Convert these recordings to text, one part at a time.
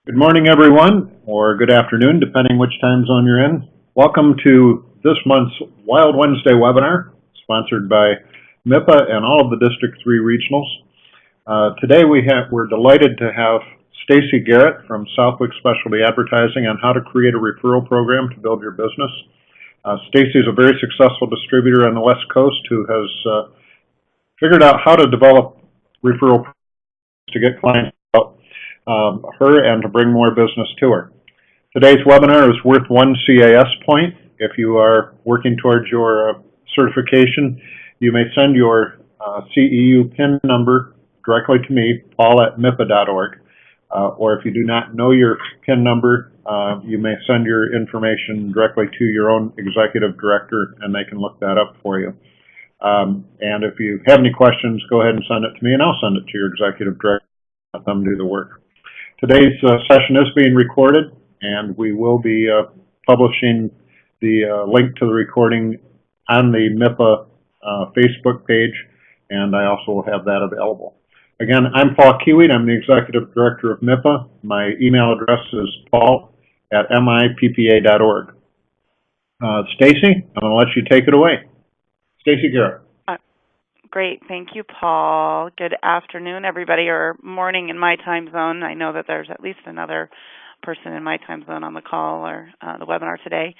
Good morning, everyone, or good afternoon, depending which time zone you're in. Welcome to this month's Wild Wednesday webinar, sponsored by MIPA and all of the District 3 regionals. Today we're delighted to have Stacy Garrett from Southwick Specialty Advertising on how to create a referral program to build your business. Stacy is a very successful distributor on the West Coast who has figured out how to develop referral programs to get clients out her and to bring more business to her. Today's webinar is worth one CAS point. If you are working towards your certification, you may send your CEU PIN number directly to me, paul@mipa.org. Or if you do not know your PIN number, you may send your information directly to your own executive director and they can look that up for you. And if you have any questions, go ahead and send it to me and I'll send it to your executive director and let them do the work. Today's session is being recorded, and we will be publishing the link to the recording on the MIPA Facebook page, and I also will have that available. Again, I'm Paul Kiewit. I'm the Executive Director of MIPA. My email address is paul@mippa.org. Stacy, I'm going to let you take it away. Stacy Garrett. Great. Thank you, Paul. Good afternoon, everybody, or morning in my time zone. I know that there's at least another person in my time zone on the call or the webinar today.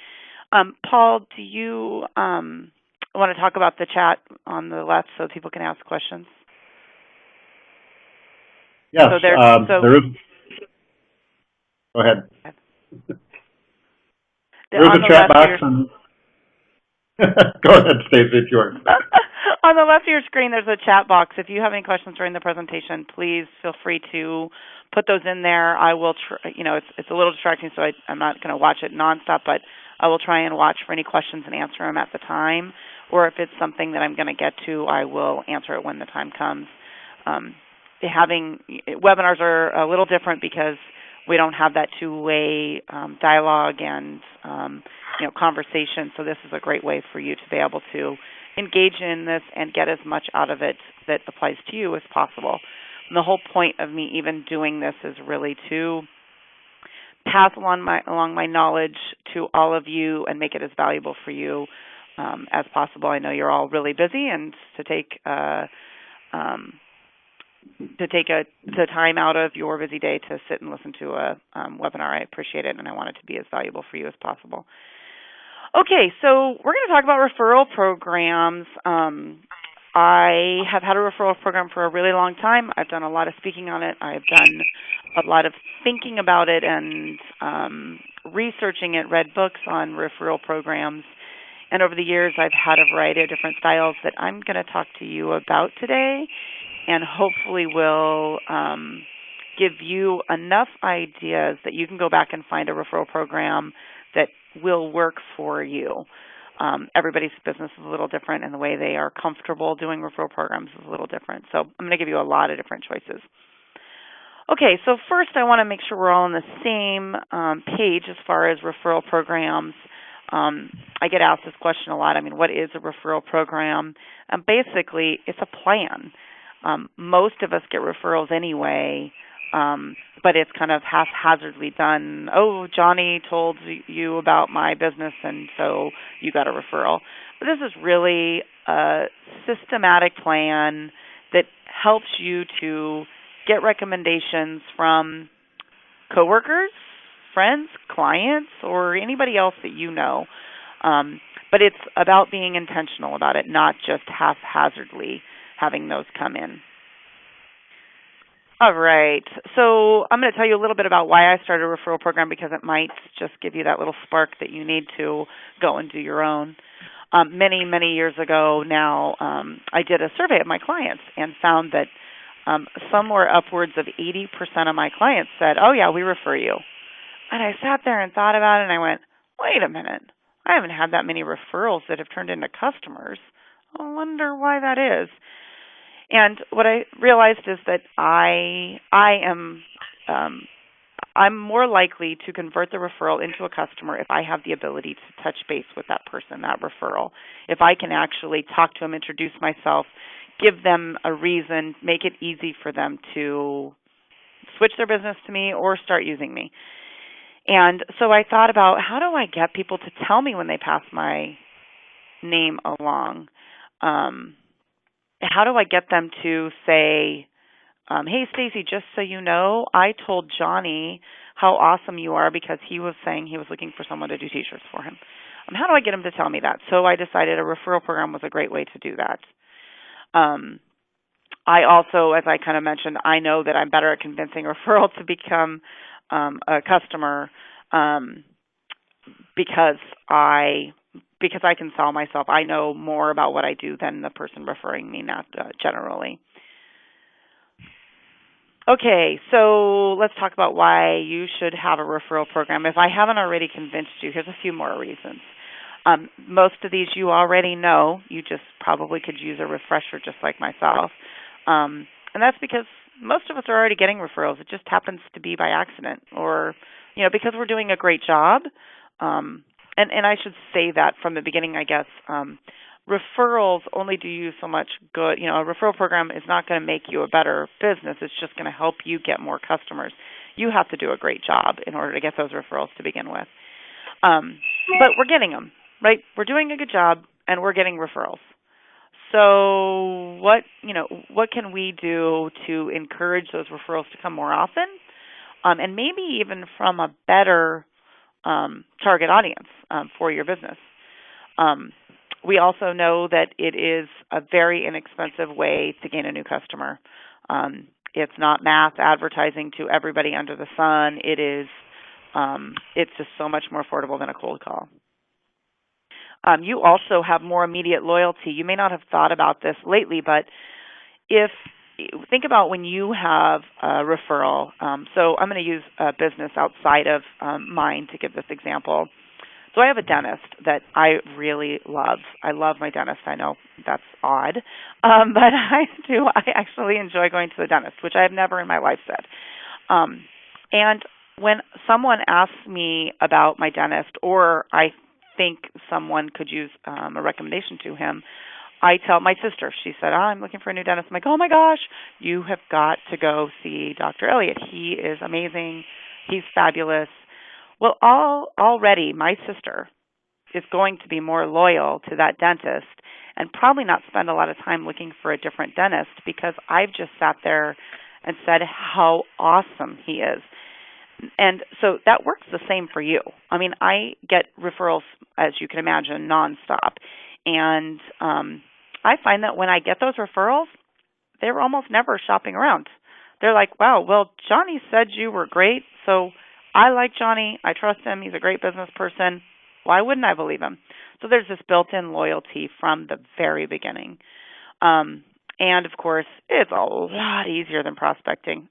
Paul, do you want to talk about the chat on the left so people can ask questions? Yes, so there is. Go ahead. There's a chat box. Go ahead, Stacey, it's yours. On the left of your screen, there's a chat box. If you have any questions during the presentation, please feel free to put those in there. I will, it's a little distracting, so I'm not going to watch it nonstop, but I will try and watch for any questions and answer them at the time. Or if it's something that I'm going to get to, I will answer it when the time comes. Webinars are a little different because we don't have that two-way dialogue and conversation. So this is a great way for you to be able to engage in this and get as much out of it that applies to you as possible. And the whole point of me even doing this is really to pass along my knowledge to all of you and make it as valuable for you as possible. I know you're all really busy, and to take the time out of your busy day to sit and listen to a webinar, I appreciate it, and I want it to be as valuable for you as possible. Okay, so we're going to talk about referral programs. I have had a referral program for a really long time. I've done a lot of speaking on it. I've done a lot of thinking about it and researching it, read books on referral programs. And over the years, I've had a variety of different styles that I'm going to talk to you about today, and hopefully will give you enough ideas that you can go back and find a referral program that will work for you. Everybody's business is a little different, and the way they are comfortable doing referral programs is a little different. So I'm going to give you a lot of different choices. Okay, so first I want to make sure we're all on the same page as far as referral programs. I get asked this question a lot. I mean, what is a referral program? Basically, it's a plan. Most of us get referrals anyway, but it's kind of haphazardly done. Oh, Johnny told you about my business, and so you got a referral. But this is really a systematic plan that helps you to get recommendations from coworkers, friends, clients, or anybody else that you know. But it's about being intentional about it, not just haphazardly having those come in. All right, so I'm going to tell you a little bit about why I started a referral program, because it might just give you that little spark that you need to go and do your own. Many, many years ago now, I did a survey of my clients and found that somewhere upwards of 80% of my clients said, oh, yeah, we refer you. And I sat there and thought about it, and I went, wait a minute. I haven't had that many referrals that have turned into customers. I wonder why that is. And what I realized is that I'm more likely to convert the referral into a customer if I have the ability to touch base with that person, that referral. If I can actually talk to them, introduce myself, give them a reason, make it easy for them to switch their business to me or start using me. And so I thought about, how do I get people to tell me when they pass my name along? How do I get them to say, hey, Stacy, just so you know, I told Johnny how awesome you are because he was saying he was looking for someone to do T-shirts for him. How do I get him to tell me that? So I decided a referral program was a great way to do that. I also, as I kind of mentioned, I know that I'm better at convincing a referral to become a customer because I can sell myself. I know more about what I do than the person referring me, not generally. Okay, so let's talk about why you should have a referral program. If I haven't already convinced you, here's a few more reasons. Most of these you already know. You just probably could use a refresher just like myself. And that's because most of us are already getting referrals. It just happens to be by accident or, because we're doing a great job. And I should say that from the beginning, I guess. Referrals only do you so much good. A referral program is not going to make you a better business. It's just going to help you get more customers. You have to do a great job in order to get those referrals to begin with. But we're getting them, right? We're doing a good job, and we're getting referrals. So what can we do to encourage those referrals to come more often, and maybe even from a better target audience for your business? We also know that it is a very inexpensive way to gain a new customer. It's not mass advertising to everybody under the sun. It is. It's just so much more affordable than a cold call. You also have more immediate loyalty. You may not have thought about this lately, but think about when you have a referral. So I'm going to use a business outside of mine to give this example. So I have a dentist that I really love. I love my dentist. I know that's odd, but I do. I actually enjoy going to the dentist, which I have never in my life said. And when someone asks me about my dentist, or I think someone could use a recommendation to him, I tell my sister. She said, I'm looking for a new dentist. I'm like, oh my gosh, you have got to go see Dr. Elliott. He is amazing. He's fabulous. Well, already my sister is going to be more loyal to that dentist and probably not spend a lot of time looking for a different dentist because I've just sat there and said how awesome he is. And so that works the same for you. I mean, I get referrals, as you can imagine, nonstop. And I find that when I get those referrals, they're almost never shopping around. They're like, wow, well, Johnny said you were great, so I like Johnny. I trust him. He's a great business person. Why wouldn't I believe him? So there's this built-in loyalty from the very beginning. And of course, it's a lot easier than prospecting.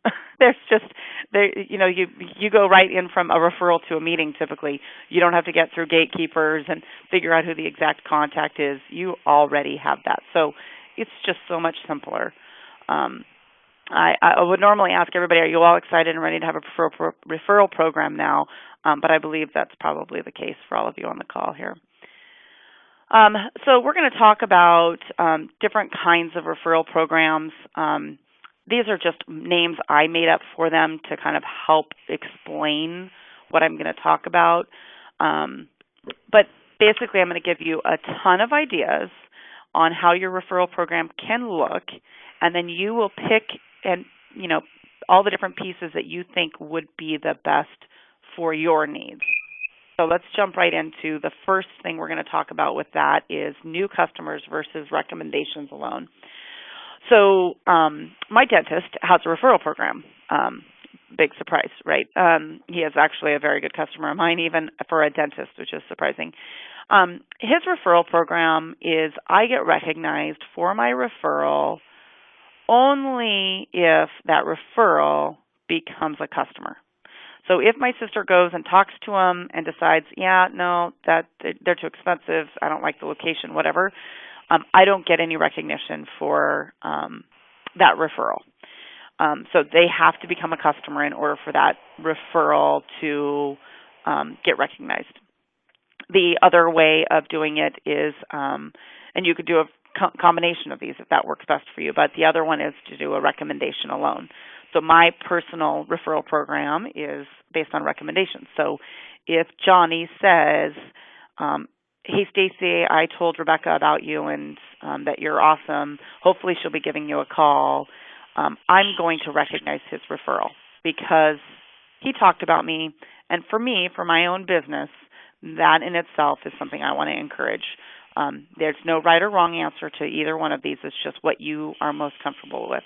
You go right in from a referral to a meeting typically. You don't have to get through gatekeepers and figure out who the exact contact is. You already have that. So it's just so much simpler. I would normally ask everybody, are you all excited and ready to have a referral program now? But I believe that's probably the case for all of you on the call here. So we're going to talk about different kinds of referral programs. These are just names I made up for them to kind of help explain what I'm going to talk about. But basically, I'm going to give you a ton of ideas on how your referral program can look, and then you will pick all the different pieces that you think would be the best for your needs. So let's jump right into the first thing we're going to talk about with that is new customers versus recommendations alone. So my dentist has a referral program. Big surprise, right? He is actually a very good customer of mine, even for a dentist, which is surprising. His referral program is I get recognized for my referral only if that referral becomes a customer. So if my sister goes and talks to him and decides, yeah, no, that they're too expensive, I don't like the location, whatever, I don't get any recognition for that referral. So they have to become a customer in order for that referral to get recognized. The other way of doing it is, and you could do a combination of these if that works best for you, but the other one is to do a recommendation alone. So my personal referral program is based on recommendations. So if Johnny says, hey, Stacy, I told Rebecca about you and that you're awesome. Hopefully she'll be giving you a call. I'm going to recognize his referral because he talked about me. And for me, for my own business, that in itself is something I want to encourage. There's no right or wrong answer to either one of these. It's just what you are most comfortable with.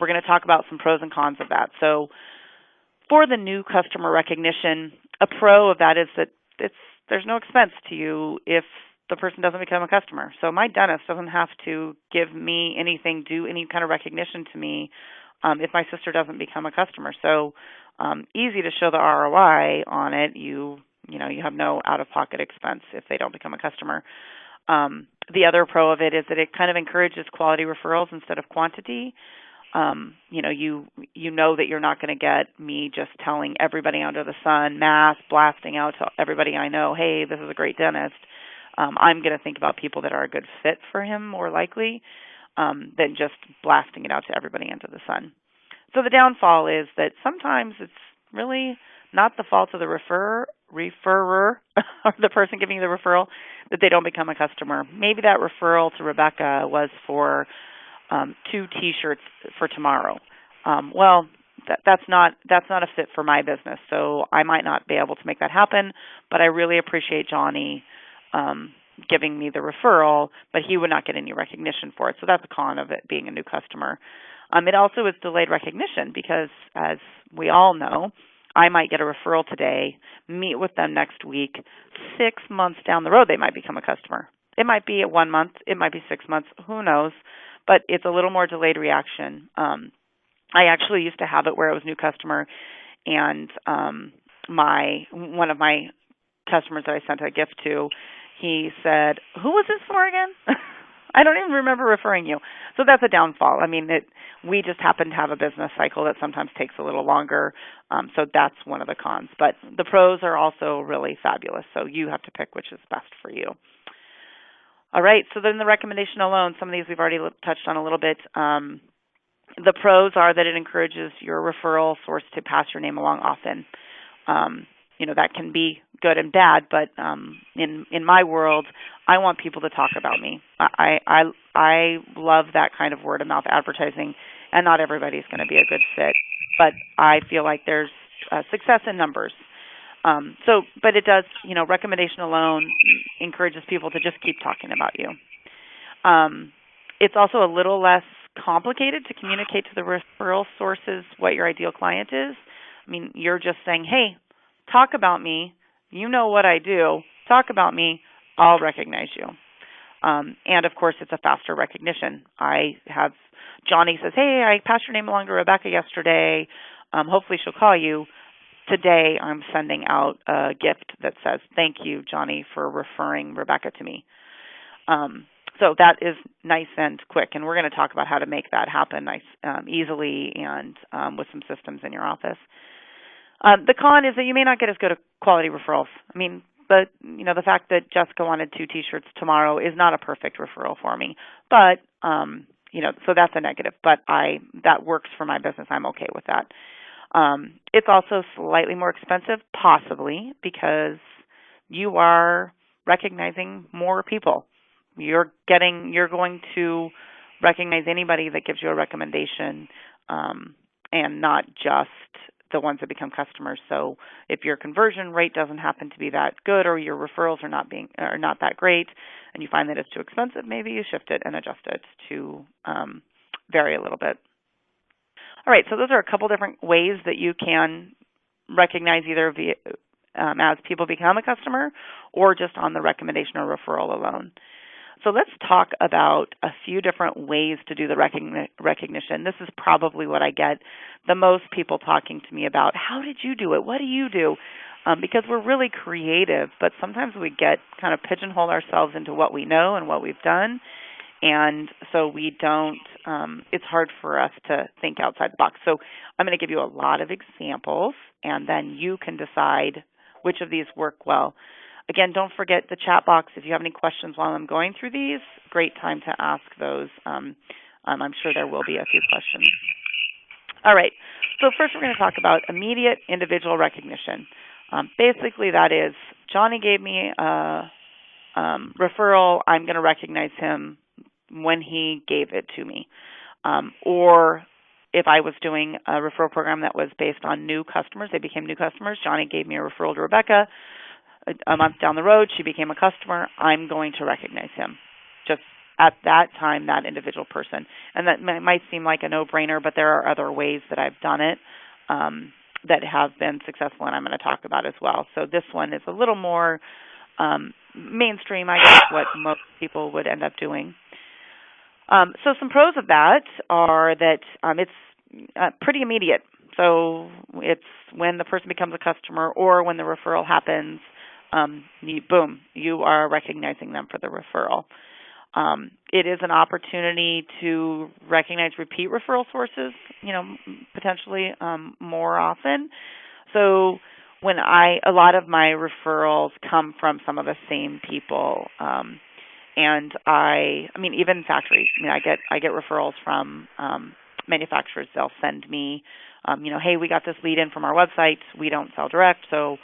We're going to talk about some pros and cons of that. So for the new customer recognition, a pro of that is that there's no expense to you if the person doesn't become a customer. So my dentist doesn't have to give me anything, do any kind of recognition to me if my sister doesn't become a customer. So easy to show the ROI on it. You have no out-of-pocket expense if they don't become a customer. The other pro of it is that it kind of encourages quality referrals instead of quantity. You know that you're not going to get me just telling everybody under the sun, mass blasting out to everybody I know, hey, this is a great dentist. I'm going to think about people that are a good fit for him more likely than just blasting it out to everybody under the sun. So the downfall is that sometimes it's really not the fault of the referrer or the person giving you the referral that they don't become a customer. Maybe that referral to Rebecca was for 2 T-shirts for tomorrow. That's not a fit for my business, so I might not be able to make that happen. But I really appreciate Johnny giving me the referral, but he would not get any recognition for it. So that's a con of it being a new customer. It also is delayed recognition because, as we all know, I might get a referral today, meet with them next week. 6 months down the road, they might become a customer. It might be at 1 month. It might be 6 months. Who knows? But it's a little more delayed reaction. I actually used to have it where it was new customer, and one of my customers that I sent a gift to, he said, "Who was this for again?" I don't even remember referring you. So that's a downfall. I mean, we just happen to have a business cycle that sometimes takes a little longer, so that's one of the cons. But the pros are also really fabulous, so you have to pick which is best for you. All right, so then the recommendation alone, some of these we've already touched on a little bit. The pros are that it encourages your referral source to pass your name along often. That can be good and bad, but in my world, I want people to talk about me. I love that kind of word of mouth advertising, and not everybody's going to be a good fit, but I feel like there's success in numbers. But it does, recommendation alone encourages people to just keep talking about you. It's also a little less complicated to communicate to the referral sources what your ideal client is. I mean, you're just saying, hey, talk about me. You know what I do. Talk about me. I'll recognize you. And, of course, it's a faster recognition. Johnny says, hey, I passed your name along to Rebecca yesterday. Hopefully she'll call you. Today I'm sending out a gift that says, thank you, Johnny, for referring Rebecca to me. So that is nice and quick, and we're going to talk about how to make that happen nice, easily and with some systems in your office. The con is that you may not get as good a quality referrals. I mean, the fact that Jessica wanted 2 T-shirts tomorrow is not a perfect referral for me. But, so that's a negative. But that works for my business. I'm okay with that. It's also slightly more expensive, possibly, because you are recognizing more people. You're going to recognize anybody that gives you a recommendation, and not just the ones that become customers. So if your conversion rate doesn't happen to be that good, or your referrals are not that great, and you find that it's too expensive, maybe you shift it and adjust it to vary a little bit. All right, so those are a couple different ways that you can recognize either as people become a customer or just on the recommendation or referral alone. So let's talk about a few different ways to do the recognition. This is probably what I get the most people talking to me about. How did you do it? What do you do? Because we're really creative, but sometimes we get kind of pigeonhole ourselves into what we know and what we've done. And so we don't, it's hard for us to think outside the box. So I'm going to give you a lot of examples, and then you can decide which of these work well. Again, don't forget the chat box. If you have any questions while I'm going through these, great time to ask those. I'm sure there will be a few questions. All right. So first we're going to talk about immediate individual recognition. Basically, that is Johnny gave me a referral. I'm going to recognize him when he gave it to me. Or if I was doing a referral program that was based on new customers, they became new customers. Johnny gave me a referral to Rebecca. A month down the road, she became a customer. I'm going to recognize him just at that time, that individual person. And that might seem like a no-brainer, but there are other ways that I've done it that have been successful, and I'm going to talk about as well. So this one is a little more mainstream, I guess, what most people would end up doing. So some pros of that are that it's pretty immediate. So it's when the person becomes a customer or when the referral happens, boom, you are recognizing them for the referral. It is an opportunity to recognize repeat referral sources, potentially more often. So when a lot of my referrals come from some of the same people, and even factories. I get referrals from manufacturers. They'll send me, hey, we got this lead in from our website. We don't sell direct, so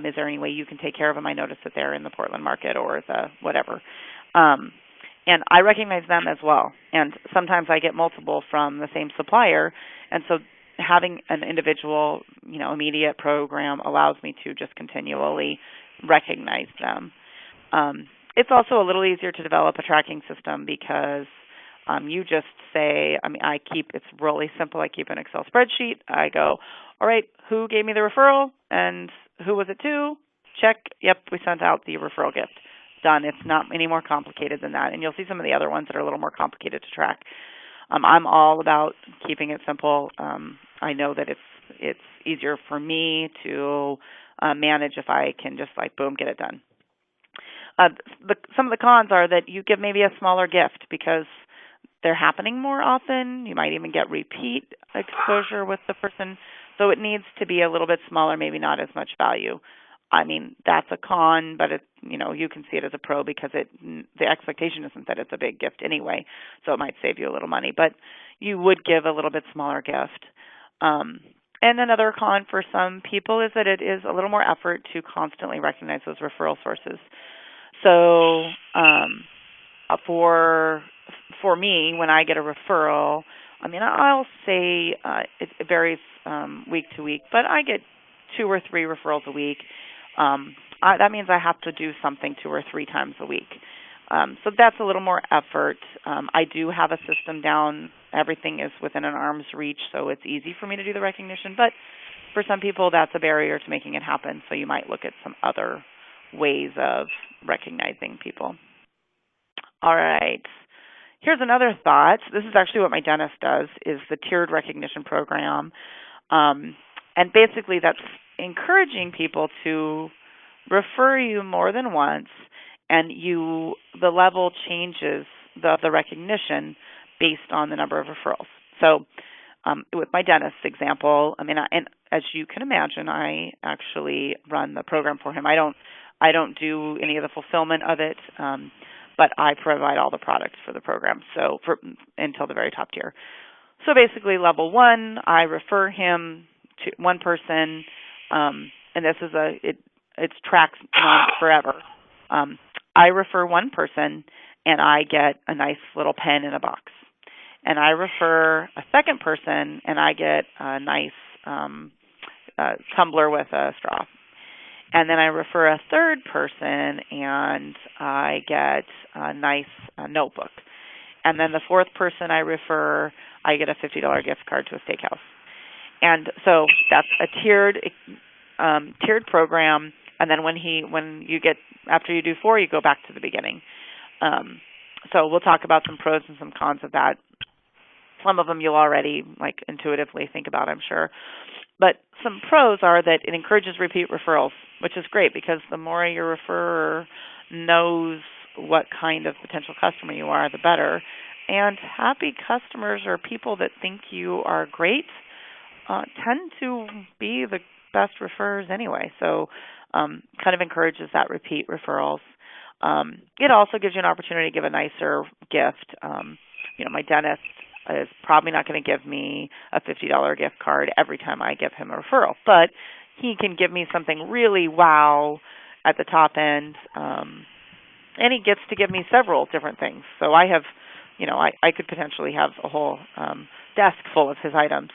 is there any way you can take care of them? I noticed that they're in the Portland market or the whatever. And I recognize them as well. And sometimes I get multiple from the same supplier. And so having an individual, immediate program allows me to just continually recognize them. It's also a little easier to develop a tracking system because you just say, it's really simple. I keep an Excel spreadsheet. I go, all right, who gave me the referral and who was it to? Check. Yep, we sent out the referral gift. Done. It's not any more complicated than that. And you'll see some of the other ones that are a little more complicated to track. I'm all about keeping it simple. I know that it's easier for me to manage if I can just boom, get it done. Some of the cons are that you give maybe a smaller gift because they're happening more often. You might even get repeat exposure with the person. So it needs to be a little bit smaller, maybe not as much value. That's a con, but you can see it as a pro because the expectation isn't that it's a big gift anyway, so it might save you a little money. But you would give a little bit smaller gift. And another con for some people is that it is a little more effort to constantly recognize those referral sources. So for me, when I get a referral, I'll say it varies week to week, but I get 2 or 3 referrals a week. That means I have to do something 2 or 3 times a week. So that's a little more effort. I do have a system down. Everything is within an arm's reach, so it's easy for me to do the recognition. But for some people, that's a barrier to making it happen, so you might look at some other ways of recognizing people. All right. Here's another thought. This is actually what my dentist does, is the tiered recognition program. And basically that's encouraging people to refer you more than once, and the level changes the recognition based on the number of referrals. So with my dentist's example, and as you can imagine, I actually run the program for him. I don't do any of the fulfillment of it, but I provide all the products for the program. So until the very top tier. So basically, level 1, I refer him to one person, and this is it's tracks forever. I refer one person, and I get a nice little pen in a box. And I refer a second person, and I get a nice tumbler with a straw. And then I refer a third person, and I get a nice notebook. And then the fourth person I refer, I get a $50 gift card to a steakhouse. And so that's a tiered program. And then after you do 4, you go back to the beginning. So we'll talk about some pros and some cons of that. Some of them you'll already intuitively think about, I'm sure. But some pros are that it encourages repeat referrals, which is great because the more your referrer knows what kind of potential customer you are, the better. And happy customers or people that think you are great tend to be the best referrers anyway. So kind of encourages that repeat referrals. It also gives you an opportunity to give a nicer gift. My dentist is probably not going to give me a $50 gift card every time I give him a referral, but he can give me something really wow at the top end, and he gets to give me several different things. So I have, I could potentially have a whole desk full of his items.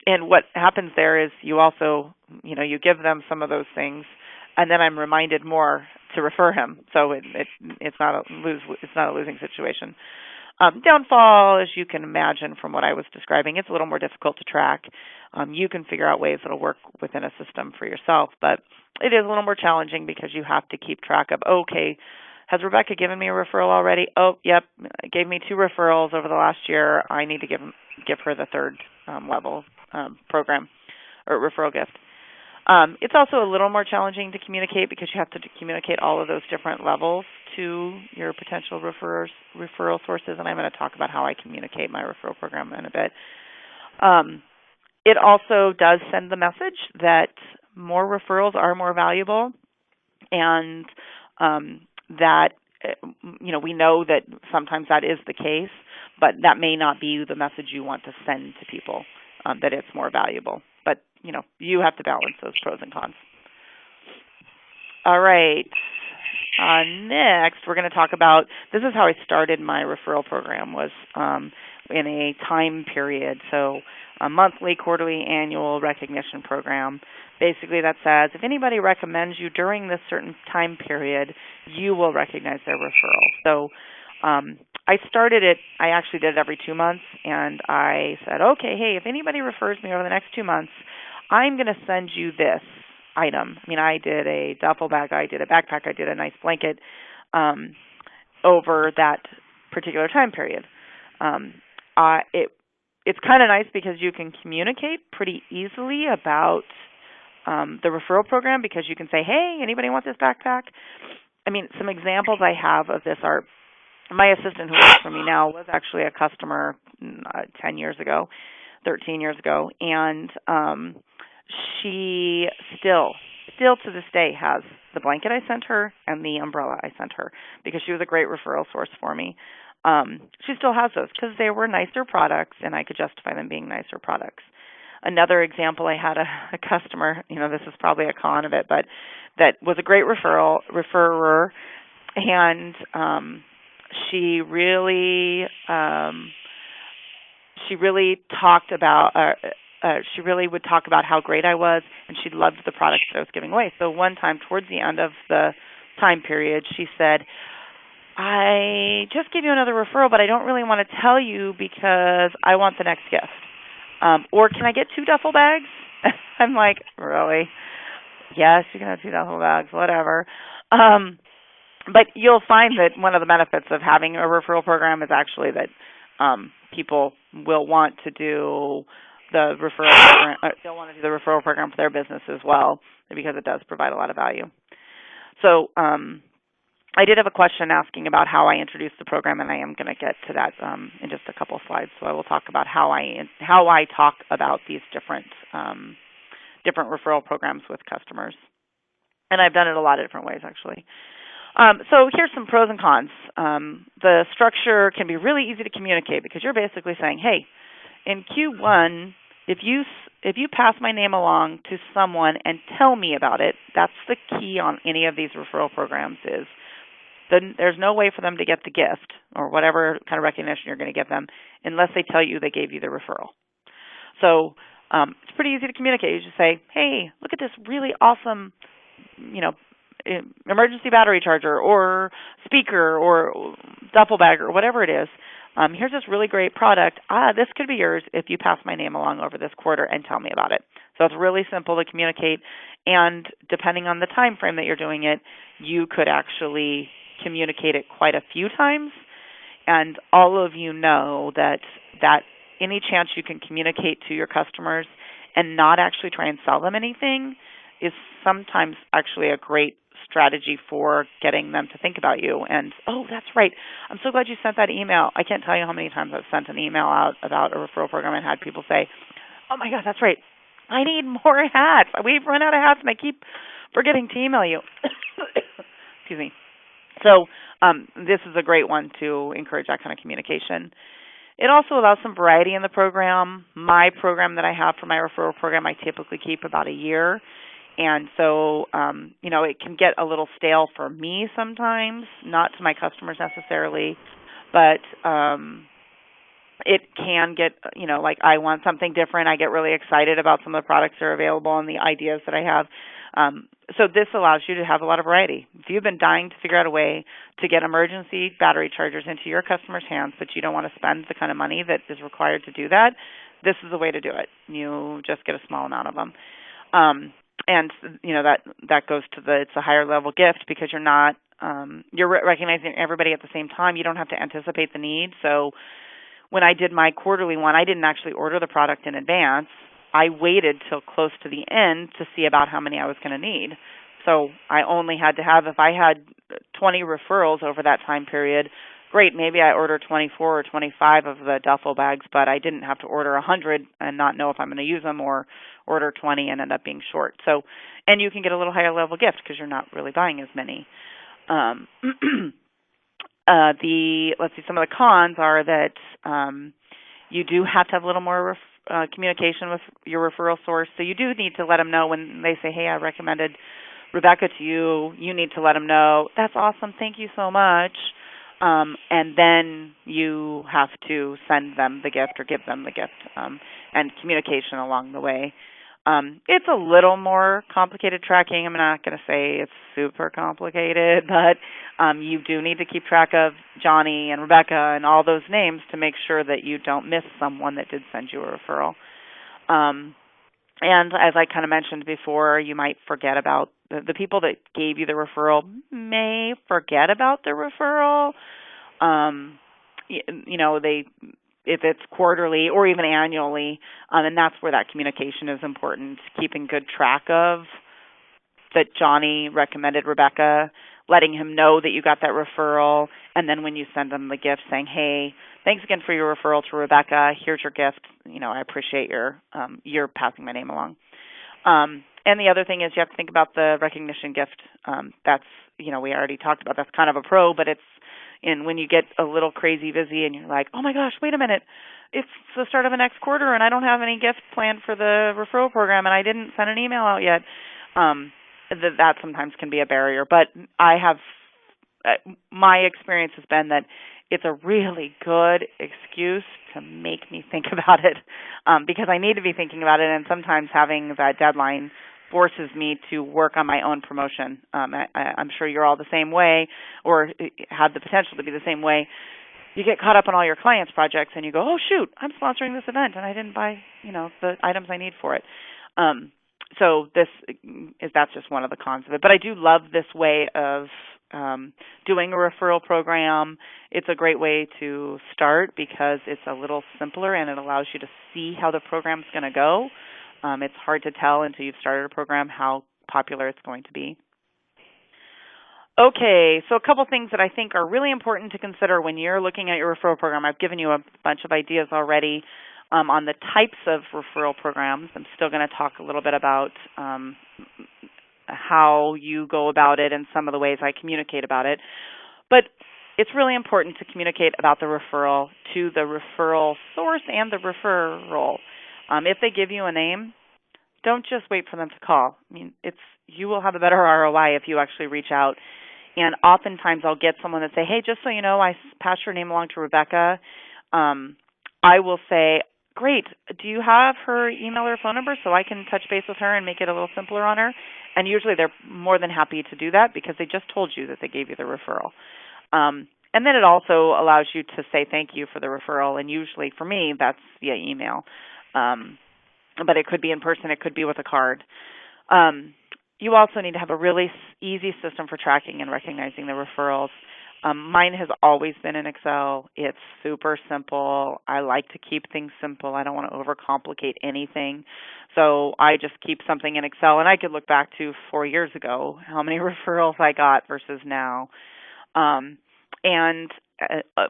And what happens there is you also, you give them some of those things, and then I'm reminded more to refer him. So it's not a losing situation. Downfall, as you can imagine from what I was describing, it's a little more difficult to track. You can figure out ways that'll work within a system for yourself, but it is a little more challenging because you have to keep track of, okay, has Rebecca given me a referral already? Oh, yep, gave me 2 referrals over the last year. I need to give her the third level program or referral gift. It's also a little more challenging to communicate because you have to communicate all of those different levels to your potential referral sources, and I'm going to talk about how I communicate my referral program in a bit. It also does send the message that more referrals are more valuable, and that we know that sometimes that is the case, but that may not be the message you want to send to people, that it's more valuable. But, you have to balance those pros and cons. All right. Next, we're going to talk about, this is how I started my referral program, was in a time period. So a monthly, quarterly, annual recognition program. Basically that says if anybody recommends you during this certain time period, you will recognize their referral. So I started it, I actually did it every 2 months, and I said, okay, hey, if anybody refers me over the next 2 months, I'm going to send you this item. I did a duffel bag, I did a backpack, I did a nice blanket over that particular time period. It's kind of nice because you can communicate pretty easily about the referral program, because you can say, hey, anybody want this backpack? Some examples I have of this are, my assistant who works for me now was actually a customer 13 years ago, and she still to this day has the blanket I sent her and the umbrella I sent her, because she was a great referral source for me. She still has those because they were nicer products, and I could justify them being nicer products. Another example, I had a customer, this is probably a con of it, but that was a great referrer, and she really would talk about how great I was, and she loved the products that I was giving away. So one time, towards the end of the time period, she said, I just gave you another referral, but I don't really want to tell you because I want the next gift. Or can I get 2 duffel bags? I'm like, really? Yes, you can have 2 duffel bags, whatever. But you'll find that one of the benefits of having a referral program is actually that people will want to do the referral program. They'll want to do the referral program for their business as well, because it does provide a lot of value. So I did have a question asking about how I introduced the program, and I am going to get to that in just a couple of slides. So I will talk about how I talk about these different referral programs with customers, and I've done it a lot of different ways actually. So here's some pros and cons. The structure can be really easy to communicate, because you're basically saying, hey, in Q1, if you pass my name along to someone and tell me about it, that's the key on any of these referral programs, is then there's no way for them to get the gift or whatever kind of recognition you're going to give them unless they tell you they gave you the referral. So it's pretty easy to communicate. You just say, hey, look at this really awesome, emergency battery charger or speaker or duffel bag or whatever it is. Here's this really great product. This could be yours if you pass my name along over this quarter and tell me about it. So it's really simple to communicate, and depending on the time frame that you're doing it, you could actually communicate it quite a few times. And all of you know that any chance you can communicate to your customers and not actually try and sell them anything is sometimes actually a great strategy for getting them to think about you. And, oh, that's right, I'm so glad you sent that email. I can't tell you how many times I've sent an email out about a referral program and had people say, oh my God, that's right, I need more hats. We've run out of hats and I keep forgetting to email you. Excuse me. So this is a great one to encourage that kind of communication. It also allows some variety in the program. My program that I have for my referral program, I typically keep about a year. And so, it can get a little stale for me sometimes, not to my customers necessarily, but it can get, like I want something different. I get really excited about some of the products that are available and the ideas that I have. So this allows you to have a lot of variety. If you've been dying to figure out a way to get emergency battery chargers into your customers' hands, but you don't want to spend the kind of money that is required to do that, this is the way to do it. You just get a small amount of them. And that goes to it's a higher level gift because you're not you're recognizing everybody at the same time. You don't have to anticipate the need. So when I did my quarterly one, I didn't actually order the product in advance. I waited till close to the end to see about how many I was going to need. So I only had to have, if I had 20 referrals over that time period, great, maybe I order 24 or 25 of the duffel bags, but I didn't have to order 100 and not know if I'm going to use them, or order 20 and end up being short. So, and you can get a little higher level gift because you're not really buying as many. Let's see, some of the cons are that you do have to have a little more communication with your referral source. So you do need to let them know when they say, hey, I recommended Rebecca to you. You need to let them know, that's awesome, thank you so much. And then you have to send them the gift or give them the gift, and communication along the way. It's a little more complicated tracking. I'm not going to say it's super complicated, but you do need to keep track of Johnny and Rebecca and all those names to make sure that you don't miss someone that did send you a referral. And as I kind of mentioned before, you might forget about the people that gave you the referral may forget about the referral. If it's quarterly or even annually, and that's where that communication is important, keeping good track of that Johnny recommended Rebecca, letting him know that you got that referral, and then when you send them the gift saying, hey, thanks again for your referral to Rebecca, here's your gift, I appreciate your passing my name along. And the other thing is you have to think about the recognition gift. That's, we already talked about, that's kind of a pro, but and when you get a little crazy busy and you're like, oh my gosh, wait a minute, it's the start of the next quarter and I don't have any gifts planned for the referral program and I didn't send an email out yet, that sometimes can be a barrier. But my experience has been that it's a really good excuse to make me think about it, because I need to be thinking about it, and sometimes having that deadline forces me to work on my own promotion. I'm sure you're all the same way, or have the potential to be the same way. You get caught up on all your clients' projects and you go, oh, shoot, I'm sponsoring this event and I didn't buy, the items I need for it. So that's just one of the cons of it. But I do love this way of doing a referral program. It's a great way to start because it's a little simpler and it allows you to see how the program's going to go. It's hard to tell until you've started a program how popular it's going to be. Okay, so a couple things that I think are really important to consider when you're looking at your referral program. I've given you a bunch of ideas already on the types of referral programs. I'm still going to talk a little bit about how you go about it and some of the ways I communicate about it. But it's really important to communicate about the referral to the referral source and the referral. If they give you a name, don't just wait for them to call. I mean, you will have a better ROI if you actually reach out. And oftentimes I'll get someone that say, hey, just so you know, I passed your name along to Rebecca. I will say, great, do you have her email or phone number so I can touch base with her and make it a little simpler on her? And usually they're more than happy to do that because they just told you that they gave you the referral. And then it also allows you to say thank you for the referral. And usually for me, that's via email. But it could be in person. It could be with a card. You also need to have a really easy system for tracking and recognizing the referrals. Mine has always been in Excel. It's super simple. I like to keep things simple. I don't want to overcomplicate anything. So I just keep something in Excel, and I could look back to 4 years ago how many referrals I got versus now. And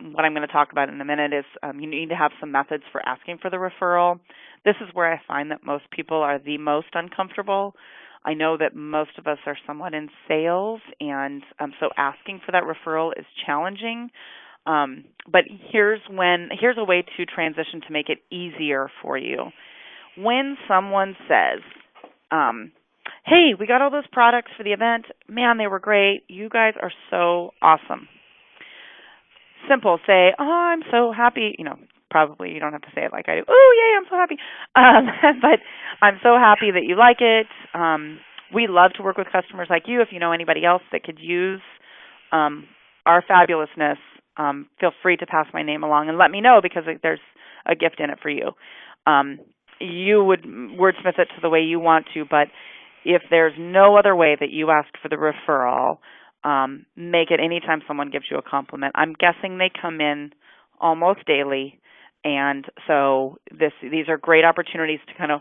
what I'm going to talk about in a minute is you need to have some methods for asking for the referral. This is where I find that most people are the most uncomfortable. I know that most of us are somewhat in sales, and so asking for that referral is challenging. But here's a way to transition to make it easier for you. When someone says, hey, we got all those products for the event. Man, they were great. You guys are so awesome. Simple. Say, oh, I'm so happy. Probably you don't have to say it like I do. Oh, yay, I'm so happy. But I'm so happy that you like it. We love to work with customers like you. If you know anybody else that could use our fabulousness, feel free to pass my name along and let me know, because there's a gift in it for you. You would wordsmith it to the way you want to, but if there's no other way that you ask for the referral, make it anytime someone gives you a compliment. I'm guessing they come in almost daily, and so these are great opportunities to kind of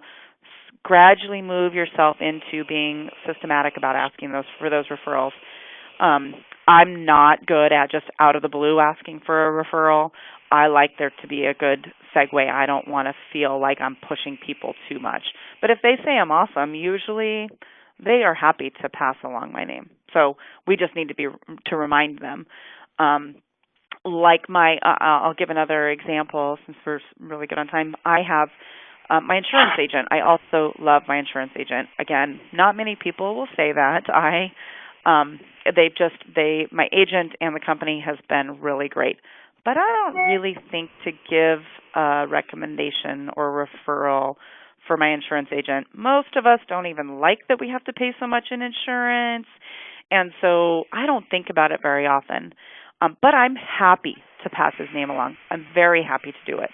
gradually move yourself into being systematic about asking for those referrals. I'm not good at just out of the blue asking for a referral. I like there to be a good segue. I don't want to feel like I'm pushing people too much. But if they say I'm awesome, usually they are happy to pass along my name. So we just need to remind them. I'll give another example since we're really good on time. I have my insurance agent. I also love my insurance agent. Again, not many people will say that. My agent and the company has been really great. But I don't really think to give a recommendation or referral for my insurance agent. Most of us don't even like that we have to pay so much in insurance, and so I don't think about it very often. But I'm happy to pass his name along. I'm very happy to do it.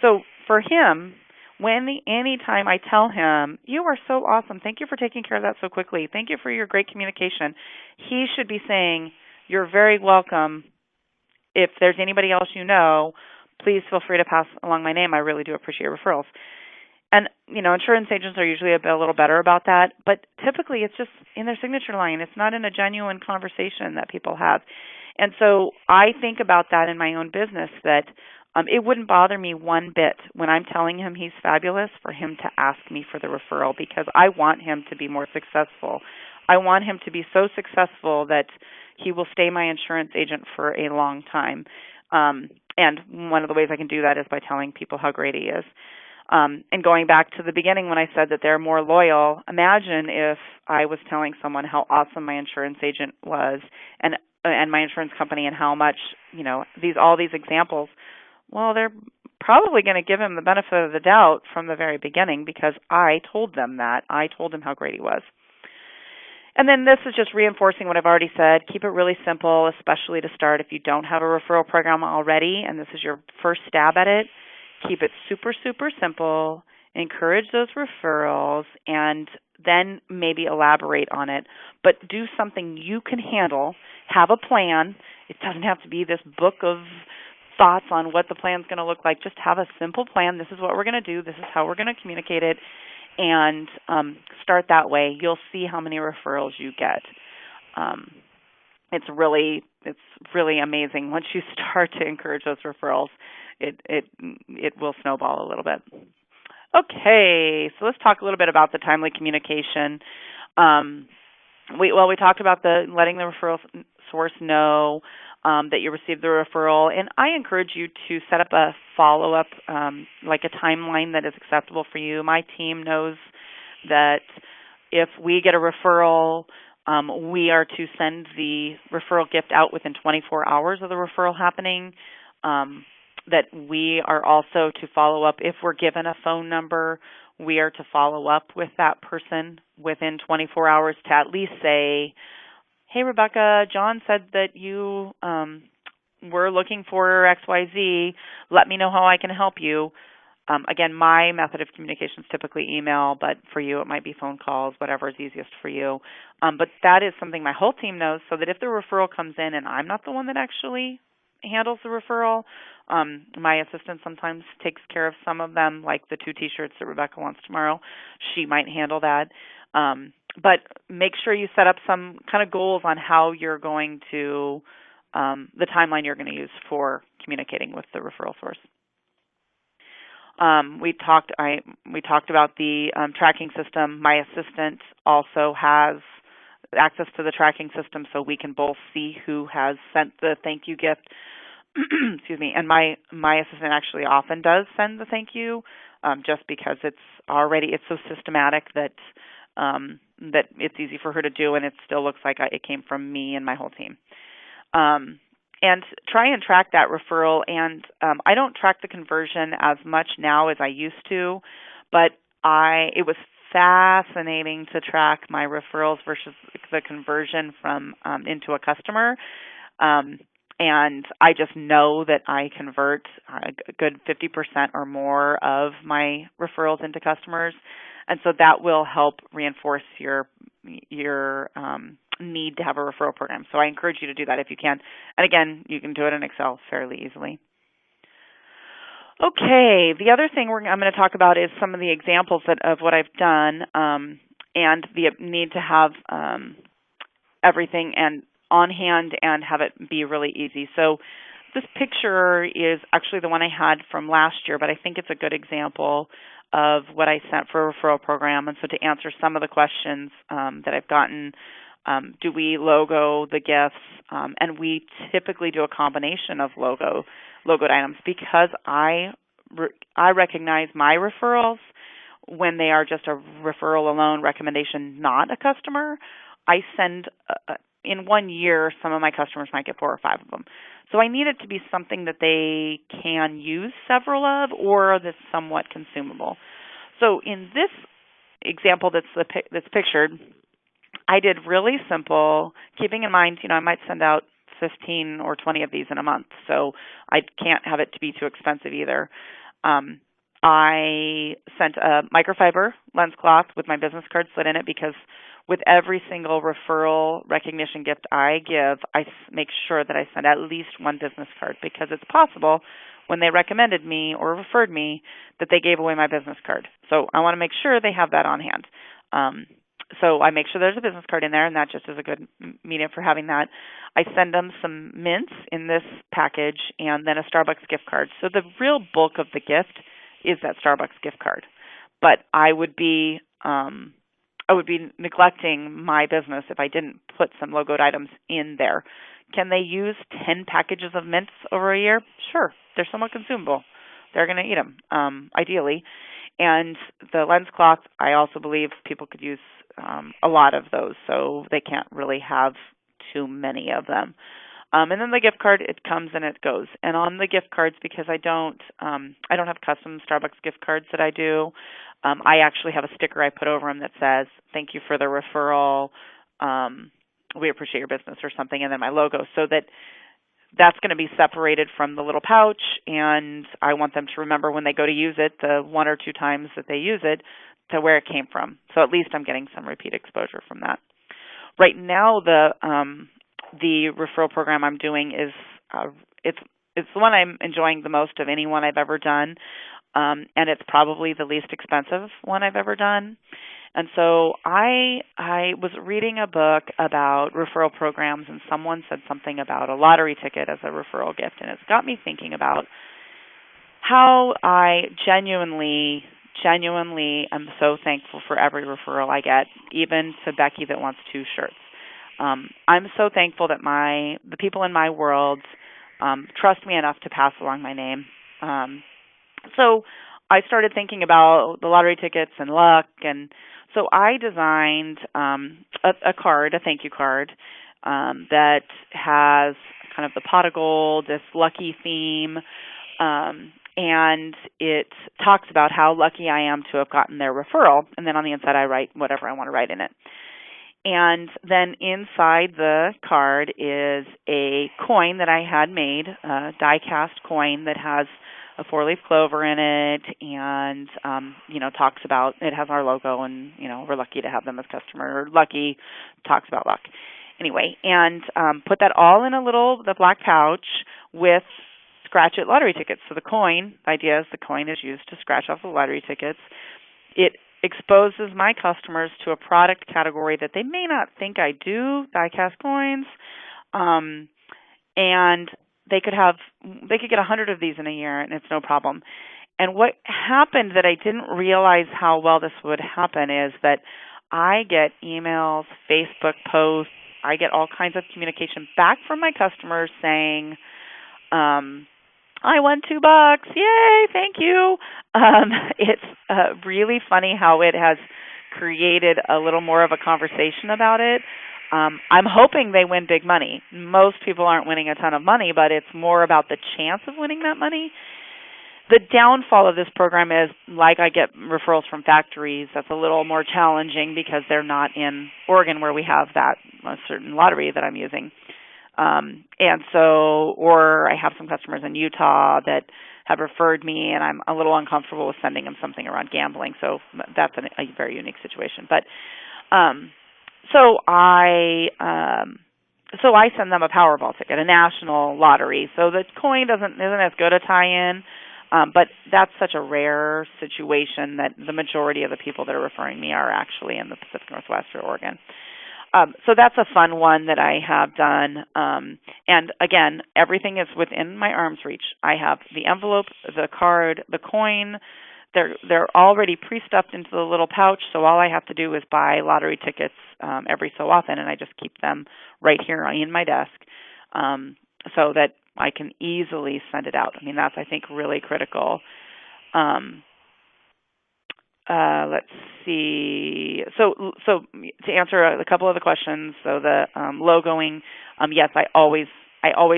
So for him, anytime I tell him, you are so awesome, thank you for taking care of that so quickly, thank you for your great communication, he should be saying, you're very welcome. If there's anybody else you know, please feel free to pass along my name. I really do appreciate referrals. And, insurance agents are usually a little better about that, but typically it's just in their signature line. It's not in a genuine conversation that people have. And so I think about that in my own business, that it wouldn't bother me one bit when I'm telling him he's fabulous for him to ask me for the referral, because I want him to be more successful. I want him to be so successful that he will stay my insurance agent for a long time. And one of the ways I can do that is by telling people how great he is. And going back to the beginning when I said that they're more loyal, imagine if I was telling someone how awesome my insurance agent was and my insurance company, and how much, all these examples. Well, they're probably going to give him the benefit of the doubt from the very beginning, because I told them that. I told him how great he was. And then this is just reinforcing what I've already said. Keep it really simple, especially to start. If you don't have a referral program already and this is your first stab at it, keep it super, super simple. Encourage those referrals, and then maybe elaborate on it. But do something you can handle. Have a plan. It doesn't have to be this book of thoughts on what the plan's going to look like. Just have a simple plan. This is what we're going to do. This is how we're going to communicate it. And start that way. You'll see how many referrals you get. It's really amazing. Once you start to encourage those referrals, it will snowball a little bit. Okay, so let's talk a little bit about the timely communication. We talked about letting the referral source know that you received the referral, and I encourage you to set up a follow-up, like a timeline that is acceptable for you. My team knows that if we get a referral, we are to send the referral gift out within 24 hours of the referral happening. That we are also to follow up. If we're given a phone number, we are to follow up with that person within 24 hours to at least say, hey, Rebecca, John said that you were looking for XYZ. Let me know how I can help you. Again, my method of communication is typically email, but for you it might be phone calls, whatever is easiest for you. But that is something my whole team knows, so that if the referral comes in and I'm not the one that actually handles the referral, my assistant sometimes takes care of some of them, like the 2 T-shirts that Rebecca wants tomorrow. She might handle that. But make sure you set up some kind of goals on how you're going to, the timeline you're going to use for communicating with the referral source. We talked about the tracking system. My assistant also has access to the tracking system, so we can both see who has sent the thank you gift. excuse me, and my assistant actually often does send the thank you, just because it's so systematic that that it's easy for her to do, and it still looks like it came from me and my whole team. And try and track that referral. And I don't track the conversion as much now as I used to, but it was fascinating to track my referrals versus the conversion from into a customer. And I just know that I convert a good 50% or more of my referrals into customers. And so that will help reinforce your need to have a referral program. So I encourage you to do that if you can. And again, you can do it in Excel fairly easily. Okay, the other thing I'm going to talk about is some of the examples of what I've done, and the need to have everything and on hand and have it be really easy. So this picture is actually the one I had from last year, but I think it's a good example of what I sent for a referral program. And so to answer some of the questions that I've gotten, do we logo the gifts? And we typically do a combination of logoed items because I recognize my referrals when they are just a referral alone recommendation, not a customer. I send in 1 year, some of my customers might get 4 or 5 of them. So I need it to be something that they can use several of or that's somewhat consumable. So in this example that's pictured, I did really simple, keeping in mind, I might send out 15 or 20 of these in a month, so I can't have it to be too expensive either. I sent a microfiber lens cloth with my business card slid in it because with every single referral recognition gift I give, I make sure that I send at least one business card because it's possible when they recommended me or referred me that they gave away my business card. So I want to make sure they have that on hand. So I make sure there's a business card in there, and that just is a good medium for having that. I send them some mints in this package and then a Starbucks gift card. So the real bulk of the gift is that Starbucks gift card. But I would be neglecting my business if I didn't put some logoed items in there. Can they use 10 packages of mints over a year? Sure. They're somewhat consumable. They're going to eat them, ideally. And the lens cloth, I also believe people could use a lot of those, so they can't really have too many of them. And then the gift card, it comes and it goes. And on the gift cards, because I don't have custom Starbucks gift cards that I do, I actually have a sticker I put over them that says, "Thank you for the referral. We appreciate your business," or something, and then my logo, so that's going to be separated from the little pouch, and I want them to remember when they go to use it, the 1 or 2 times that they use it, to where it came from. So at least I'm getting some repeat exposure from that. Right now, the referral program I'm doing is it's the one I'm enjoying the most of any one I've ever done, and it's probably the least expensive one I've ever done. And so I was reading a book about referral programs, and someone said something about a lottery ticket as a referral gift, and it's got me thinking about how I genuinely am so thankful for every referral I get, even to Becky that wants 2 shirts. I'm so thankful that the people in my world trust me enough to pass along my name. So I started thinking about the lottery tickets and luck, and so I designed a card, a thank you card, that has kind of the pot of gold, this lucky theme, and it talks about how lucky I am to have gotten their referral, and then on the inside I write whatever I want to write in it. And then inside the card is a coin that I had made, a die-cast coin that has a 4-leaf clover in it, and talks about, it has our logo, and we're lucky to have them as customer. Lucky talks about luck. Anyway, and put that all in the black pouch with scratch it lottery tickets. So the idea is the coin is used to scratch off the lottery tickets. It exposes my customers to a product category that they may not think I do, die-cast coins, and they could get 100 of these in a year, and it's no problem. And what happened that I didn't realize how well this would happen is that I get emails, Facebook posts, I get all kinds of communication back from my customers saying, I won $2. Yay! Thank you. It's really funny how it has created a little more of a conversation about it. I'm hoping they win big money. Most people aren't winning a ton of money, but it's more about the chance of winning that money. The downfall of this program is, like I get referrals from factories, that's a little more challenging because they're not in Oregon where we have that certain lottery that I'm using. And so, or I have some customers in Utah that have referred me, and I'm a little uncomfortable with sending them something around gambling. So that's a very unique situation. But so I send them a Powerball ticket, a national lottery. So the coin isn't as good a tie-in, but that's such a rare situation that the majority of the people that are referring me are actually in the Pacific Northwest or Oregon. So that's a fun one that I have done. And again, everything is within my arm's reach. I have the envelope, the card, the coin. They're already pre-stuffed into the little pouch, so all I have to do is buy lottery tickets every so often, and I just keep them right here in my desk so that I can easily send it out. I mean, that's, I think, really critical. Let's see. So to answer a couple of the questions, so the logoing, yes, I always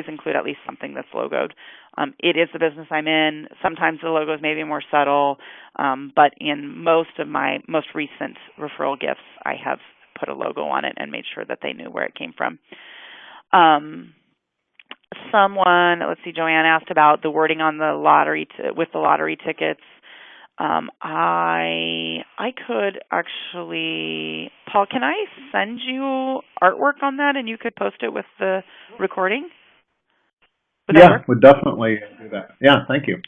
include at least something that's logoed. It is the business I'm in. Sometimes the logos may be more subtle, but in most of my most recent referral gifts, I have put a logo on it and made sure that they knew where it came from. Someone, let's see, Joanne asked about the wording on the lottery with the lottery tickets. I could actually, Paul, can I send you artwork on that and you could post it with the recording? Would definitely do that. Yeah, thank you.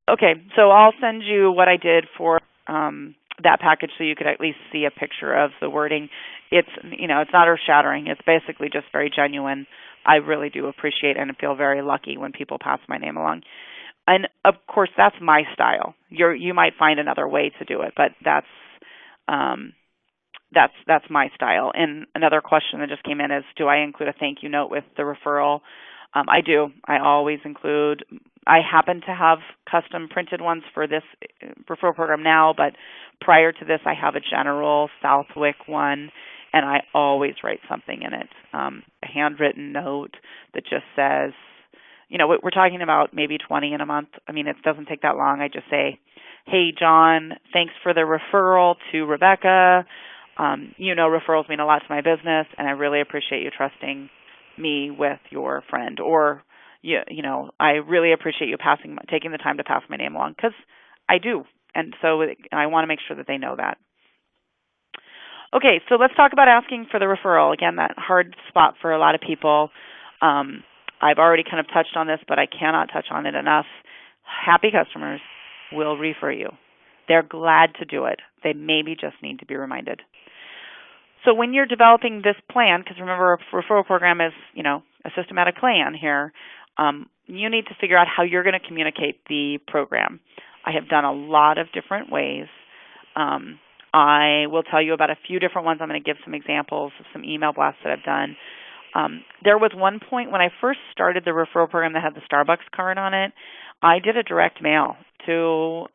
Okay, so I'll send you what I did for that package so you could at least see a picture of the wording. It's, it's not earth-shattering. It's basically just very genuine. I really do appreciate and feel very lucky when people pass my name along. And of course, that's my style. You might find another way to do it, but that's my style. And another question that just came in is, do I include a thank you note with the referral? I do. I always include. I happen to have custom printed ones for this referral program now, but prior to this, I have a general Southwick one, and I always write something in it, a handwritten note that just says, we're talking about maybe 20 in a month. I mean, it doesn't take that long. I just say, hey, John, thanks for the referral to Rebecca. Referrals mean a lot to my business, and I really appreciate you trusting me with your friend. Or, I really appreciate you taking the time to pass my name along, because I do. And so I want to make sure that they know that. Okay, so let's talk about asking for the referral. Again, that hard spot for a lot of people. I've already kind of touched on this, but I cannot touch on it enough. Happy customers will refer you. They're glad to do it. They maybe just need to be reminded. So when you're developing this plan, because remember, a referral program is, a systematic plan here, you need to figure out how you're going to communicate the program. I have done a lot of different ways. I will tell you about a few different ones. I'm going to give some examples of some email blasts that I've done. There was one point when I first started the referral program that had the Starbucks card on it. I did a direct mail to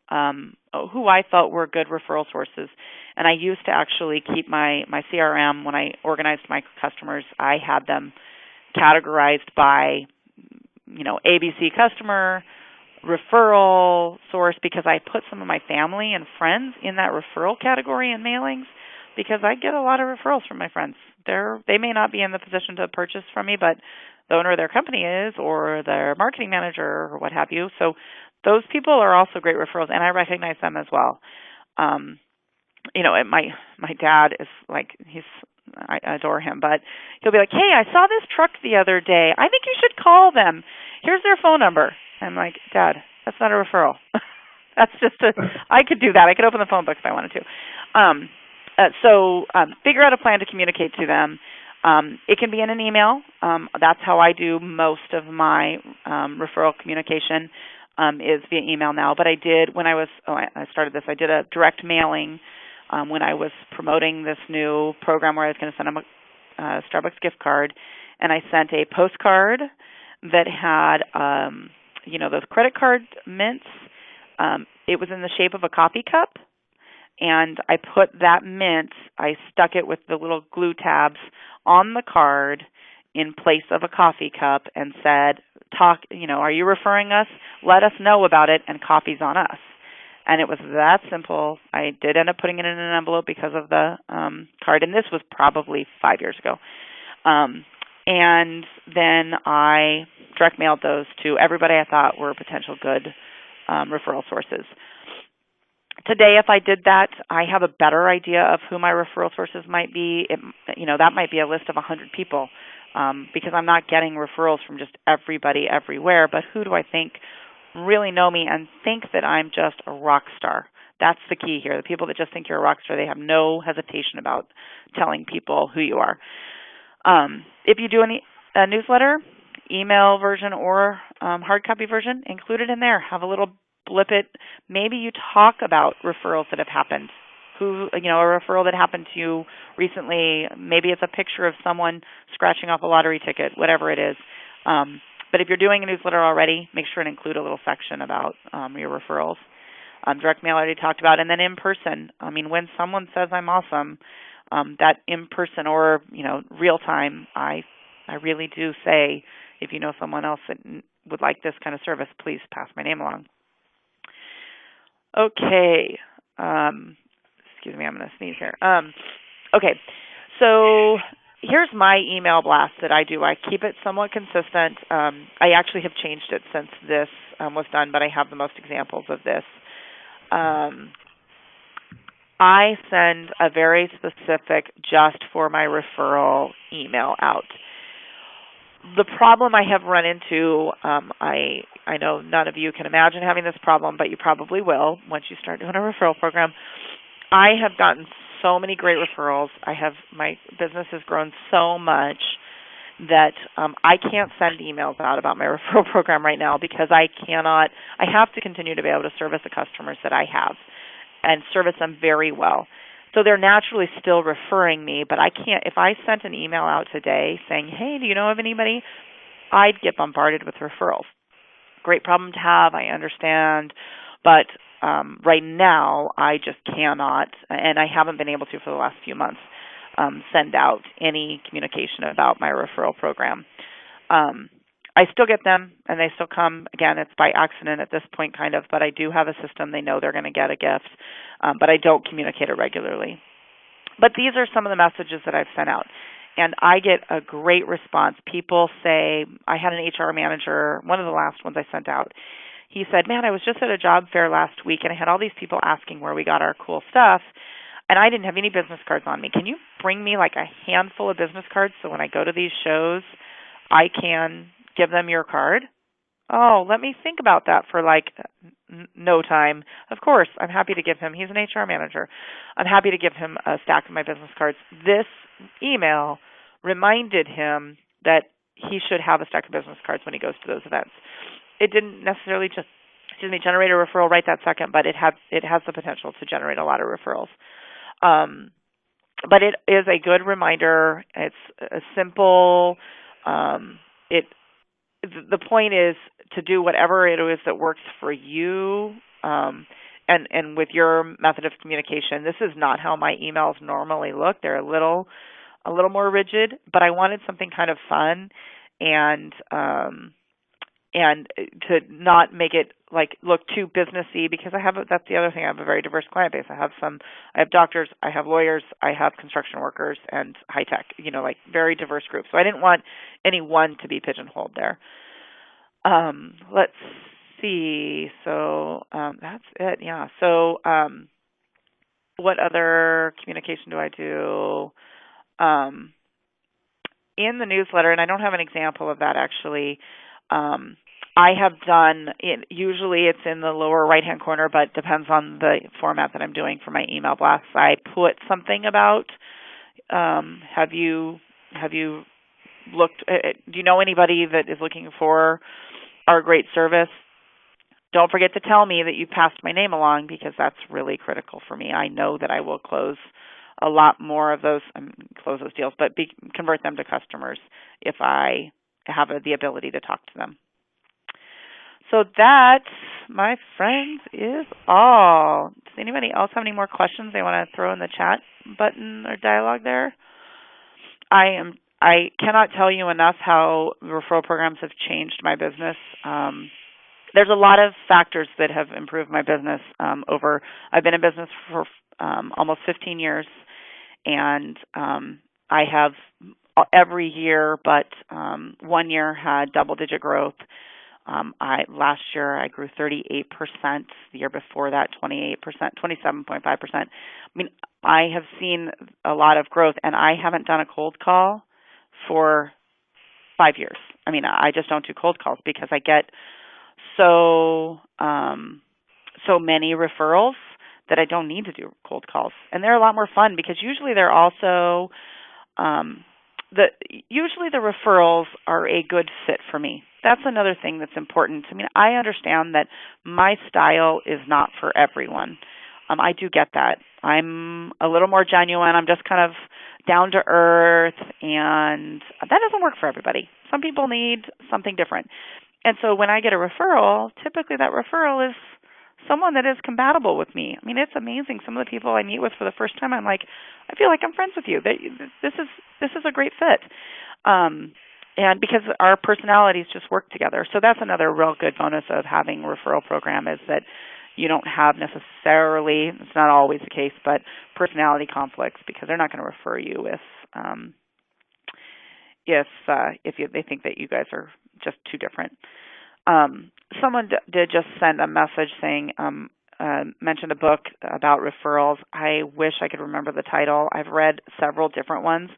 who I felt were good referral sources. And I used to actually keep my CRM, when I organized my customers, I had them categorized by, ABC customer, referral source, because I put some of my family and friends in that referral category in mailings, because I get a lot of referrals from my friends. They may not be in the position to purchase from me, but the owner of their company is, or their marketing manager, or what have you. So those people are also great referrals, and I recognize them as well. My dad is I adore him, but he'll be like, hey, I saw this truck the other day. I think you should call them. Here's their phone number. I'm like, Dad, that's not a referral. That's just I could do that. I could open the phone book if I wanted to. So figure out a plan to communicate to them. It can be in an email. That's how I do most of my referral communication is via email now. But I did, when I started this, I did a direct mailing when I was promoting this new program where I was going to send them a Starbucks gift card. And I sent a postcard that had, those credit card mints. It was in the shape of a coffee cup, and I put that mint, I stuck it with the little glue tabs on the card in place of a coffee cup and said, are you referring us? Let us know about it, and coffee's on us. And it was that simple. I did end up putting it in an envelope because of the card, and this was probably 5 years ago. And then I direct mailed those to everybody I thought were potential good referral sources. Today, if I did that, I have a better idea of who my referral sources might be. That might be a list of 100 people because I'm not getting referrals from just everybody everywhere, but who do I think really know me and think that I'm just a rock star? That's the key here. The people that just think you're a rock star, they have no hesitation about telling people who you are. If you do a newsletter, email version or hard copy version, include it in there. Have a little blip it. Maybe you talk about referrals that have happened. A referral that happened to you recently. Maybe it's a picture of someone scratching off a lottery ticket, whatever it is. But if you're doing a newsletter already, make sure and include a little section about your referrals. Direct mail I already talked about. And then in person. When someone says I'm awesome, that in person or, real time, I really do say, if you know someone else that would like this kind of service, please pass my name along. Okay. Excuse me, I'm going to sneeze here. Okay. So here's my email blast that I do. I keep it somewhat consistent. I actually have changed it since this was done, but I have the most examples of this. I send a very specific just for my referral email out. The problem I have run into, I know none of you can imagine having this problem, but you probably will once you start doing a referral program. I have gotten so many great referrals. My business has grown so much that I can't send emails out about my referral program right now because I have to continue to be able to service the customers that I have and service them very well. So they're naturally still referring me, but I can't. If I sent an email out today saying, hey, do you know of anybody? I'd get bombarded with referrals. Great problem to have, I understand, but right now I just cannot, and I haven't been able to for the last few months, send out any communication about my referral program. I still get them, and they still come. Again, it's by accident at this point, kind of, but I do have a system. They know they're going to get a gift, but I don't communicate it regularly. But these are some of the messages that I've sent out, and I get a great response. People say, I had an HR manager, one of the last ones I sent out. He said, man, I was just at a job fair last week, and I had all these people asking where we got our cool stuff, and I didn't have any business cards on me. Can you bring me like a handful of business cards so when I go to these shows, I can give them your card? Oh, let me think about that for no time. Of course, I'm happy to give him. He's an HR manager. I'm happy to give him a stack of my business cards. This email reminded him that he should have a stack of business cards when he goes to those events. It didn't necessarily just generate a referral right that second, but it has the potential to generate a lot of referrals. But it is a good reminder. It's a simple. The point is to do whatever it is that works for you, and with your method of communication. This is not how my emails normally look. They're a little more rigid, but I wanted something kind of fun and to not make it look too businessy, because that's the other thing. I have a very diverse client base. I have doctors, I have lawyers, I have construction workers, and high tech, very diverse groups. So I didn't want any one to be pigeonholed there. Let's see. So that's it. Yeah. So what other communication do I do? In the newsletter, and I don't have an example of that actually, I have done it. Usually it's in the lower right-hand corner, but depends on the format that I'm doing for my email blasts. I put something about, have you looked, do you know anybody that is looking for our great service? Don't forget to tell me that you passed my name along, because that's really critical for me. I know that I will close a lot more of those, close those deals, but convert them to customers if I have the ability to talk to them. So that, my friends, is all. Does anybody else have any more questions they want to throw in the chat button or dialogue there? I cannot tell you enough how referral programs have changed my business. There's a lot of factors that have improved my business I've been in business for almost 15 years, and I have every year but 1 year had double-digit growth. Last year I grew 38%. The year before that, 28%, 27.5%. I mean, I have seen a lot of growth, and I haven't done a cold call for 5 years. I mean, I just don't do cold calls because I get so many referrals that I don't need to do cold calls, and they're a lot more fun because usually they're also usually the referrals are a good fit for me. That's another thing that's important. I mean, I understand that my style is not for everyone. I do get that. I'm a little more genuine. I'm just kind of down to earth, and that doesn't work for everybody. Some people need something different. And so when I get a referral, typically that referral is someone that is compatible with me. I mean, it's amazing. Some of the people I meet with for the first time, I'm like, I feel like I'm friends with you. This is a great fit. And because our personalities just work together. So that's another real good bonus of having a referral program is that you don't have necessarily, it's not always the case, but personality conflicts because they're not going to refer you if they think that you guys are just too different. Someone did just send a message saying, mentioned a book about referrals. I wish I could remember the title. I've read several different ones.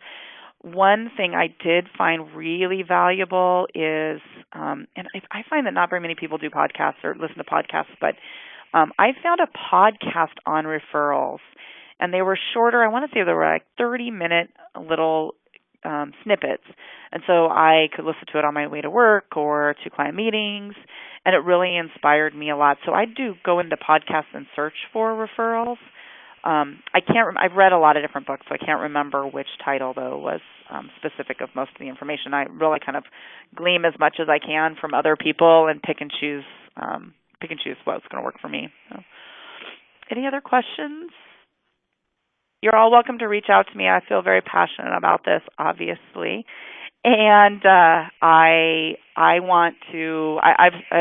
One thing I did find really valuable is, and I find that not very many people do podcasts or listen to podcasts, but I found a podcast on referrals, and they were shorter. I want to say they were like 30-minute little snippets. And so I could listen to it on my way to work or to client meetings, and it really inspired me a lot. So I do go into podcasts and search for referrals. I've read a lot of different books, so I can't remember which title, though, was specific of most of the information. I really kind of glean as much as I can from other people and pick and choose what's going to work for me. So, any other questions? You're all welcome to reach out to me. I feel very passionate about this, obviously. And I've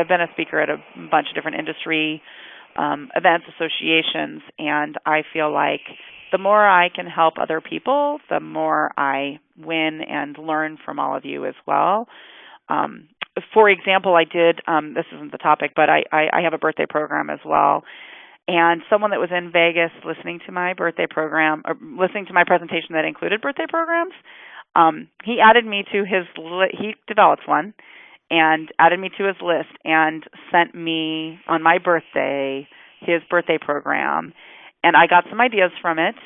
been a speaker at a bunch of different industry events, associations, and I feel like the more I can help other people, the more I win and learn from all of you as well. For example, I did, this isn't the topic, but I have a birthday program as well. And someone that was in Vegas listening to my birthday program, or listening to my presentation that included birthday programs, he added me to he developed one and added me to his list and sent me on my birthday his birthday program. And I got some ideas from it.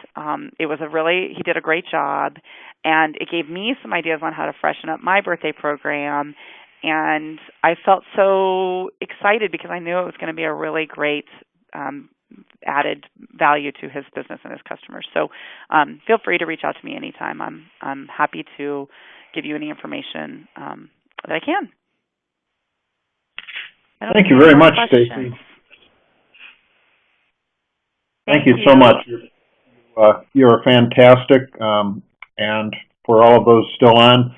He did a great job, and it gave me some ideas on how to freshen up my birthday program. And I felt so excited because I knew it was going to be a really great added value to his business and his customers. So feel free to reach out to me anytime. I'm happy to give you any information that I can. Thank you very much, Stacy. Thank you so much. You're fantastic. And for all of those still on,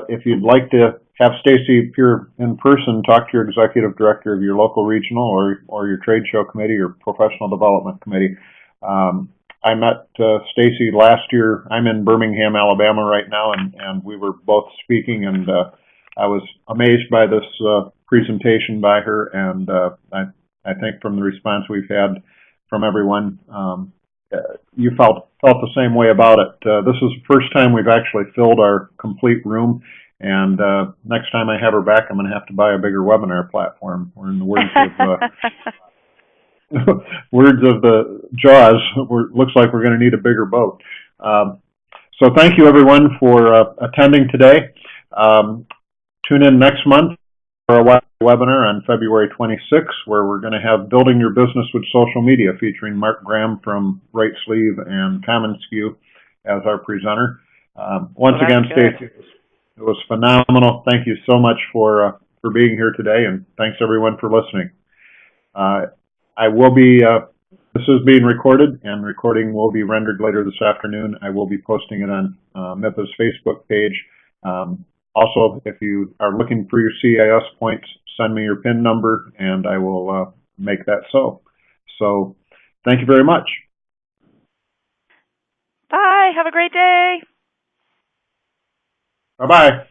if you'd like to have Stacy appear in person, talk to your executive director of your local regional or your trade show committee or professional development committee. I met Stacy last year. I'm in Birmingham, Alabama right now, and we were both speaking, and I was amazed by this presentation by her, and I think from the response we've had from everyone, you felt the same way about it. This is the first time we've actually filled our complete room. And next time I have her back, I'm going to have to buy a bigger webinar platform. Or in the words of words of the Jaws, looks like we're going to need a bigger boat. So thank you, everyone, for attending today. Tune in next month for a webinar on February 26th, where we're going to have Building Your Business with Social Media, featuring Mark Graham from Right Sleeve and commonsku as our presenter. Once again, Stacy, It was phenomenal. Thank you so much for being here today, and thanks everyone for listening. I will be, this is being recorded, and recording will be rendered later this afternoon. I will be posting it on MIPA's Facebook page. Also, if you are looking for your CIS points, send me your PIN number, and I will make that so. So, thank you very much. Bye. Have a great day. Bye-bye.